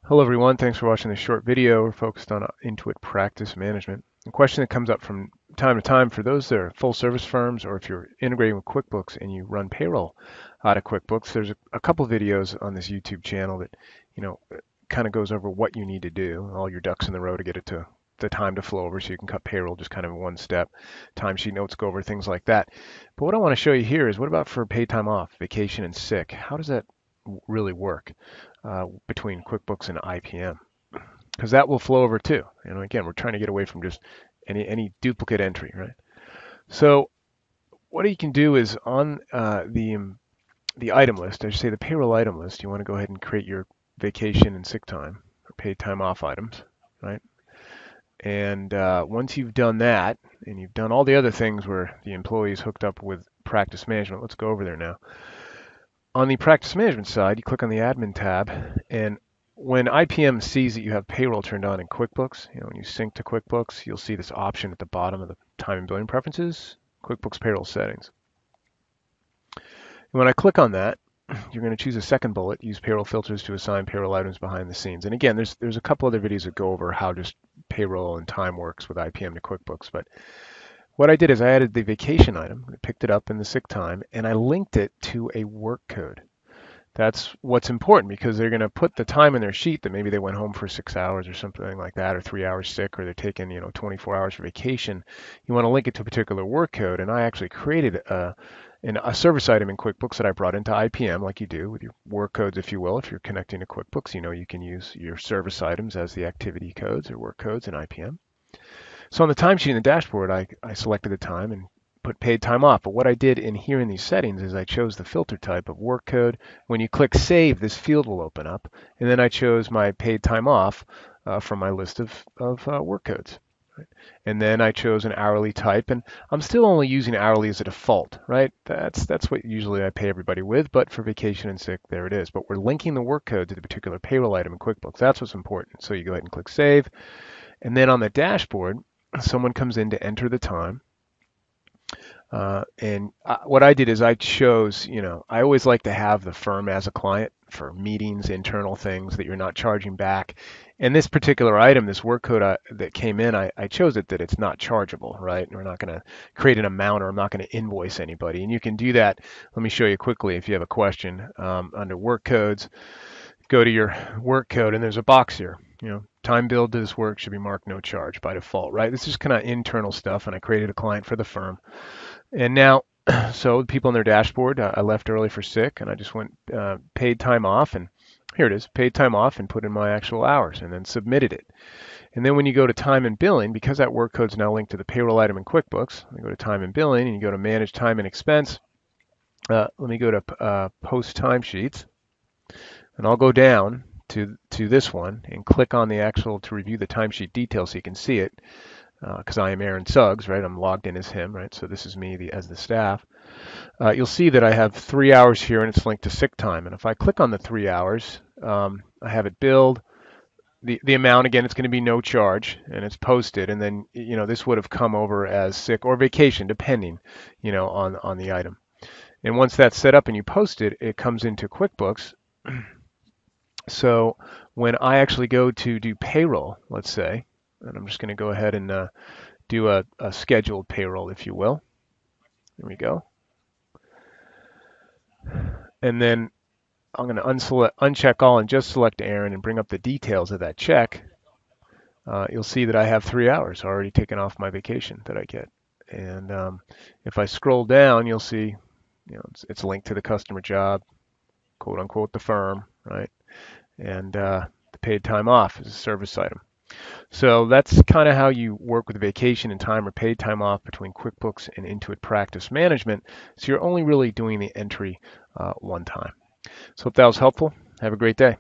Hello everyone, thanks for watching this short video. We're focused on Intuit Practice Management. The question that comes up from time to time for those that are full service firms, or if you're integrating with QuickBooks and you run payroll out of QuickBooks, there's a couple videos on this YouTube channel that, kind of goes over what you need to do, all your ducks in the row to get it to the time to flow over so you can cut payroll just kind of in one step. Timesheet notes go over things like that. But what I want to show you here is what about for paid time off, vacation and sick? How does that really work between QuickBooks and IPM? Because that will flow over too. Again, we're trying to get away from just any duplicate entry, right? So what you can do is on the item list, I should say the payroll item list, you want to go ahead and create your vacation and sick time or paid time off items, right? And once you've done that, and you've done all the other things where the employee is hooked up with practice management, let's go over there now. On the practice management side, you click on the admin tab, and when IPM sees that you have payroll turned on in QuickBooks, when you sync to QuickBooks, you'll see this option at the bottom of the time and billing preferences, QuickBooks payroll settings. And when I click on that, you're going to choose a second bullet, use payroll filters to assign payroll items behind the scenes. And again, there's a couple other videos that go over how just payroll and time works with IPM to QuickBooks, but what I did is I added the vacation item, I picked it up in the sick time, and I linked it to a work code. That's what's important because they're going to put the time in their sheet that maybe they went home for 6 hours or something like that, or 3 hours sick, or they're taking 24 hours for vacation. You want to link it to a particular work code, and I actually created a service item in QuickBooks that I brought into IPM, like you do with your work codes, if you will. If you're connecting to QuickBooks, you can use your service items as the activity codes or work codes in IPM. So on the timesheet in the dashboard, I selected the time and put paid time off. But what I did in here in these settings is I chose the filter type of work code. When you click save, this field will open up. And then I chose my paid time off from my list of work codes. Right? And then I chose an hourly type. And I'm still only using hourly as a default, right? That's what usually I pay everybody with. But for vacation and sick, there it is. But we're linking the work code to the particular payroll item in QuickBooks. That's what's important. So you go ahead and click save. And then on the dashboard, someone comes in to enter the time. What I did is I chose, I always like to have the firm as a client for meetings, internal things that you're not charging back. And this particular item, this work code that came in, I chose it that it's not chargeable, right? We're not going to create an amount, or I'm not going to invoice anybody. And you can do that. Let me show you quickly if you have a question. Under work codes, go to your work code, and there's a box here. Time billed to this work should be marked no charge by default, right? This is kind of internal stuff, and I created a client for the firm. And now, so people in their dashboard, I left early for sick, and I just went paid time off, and here it is, paid time off, and put in my actual hours, and then submitted it. And then when you go to time and billing, because that work code's now linked to the payroll item in QuickBooks, you go to time and billing, and you go to manage time and expense. Let me go to post timesheets, and I'll go down to this one and click on the actual to review the timesheet details so you can see it. Because I am Aaron Suggs, right? I'm logged in as him, right? So this is me as the staff. You'll see that I have 3 hours here, and it's linked to sick time. And if I click on the 3 hours, I have it billed. The amount, again, it's going to be no charge, and it's posted. And then, this would have come over as sick or vacation, depending, on the item. And once that's set up and you post it, it comes into QuickBooks. So when I actually go to do payroll, let's say, and I'm just going to go ahead and do a scheduled payroll, if you will. There we go. And then I'm going to uncheck all and just select Aaron and bring up the details of that check. You'll see that I have 3 hours already taken off my vacation that I get. And if I scroll down, you'll see it's linked to the customer job, quote unquote, the firm, right? And the paid time off is a service item. So that's kind of how you work with vacation and time or paid time off between QuickBooks and Intuit Practice Management. So you're only really doing the entry one time. So hope that was helpful. Have a great day.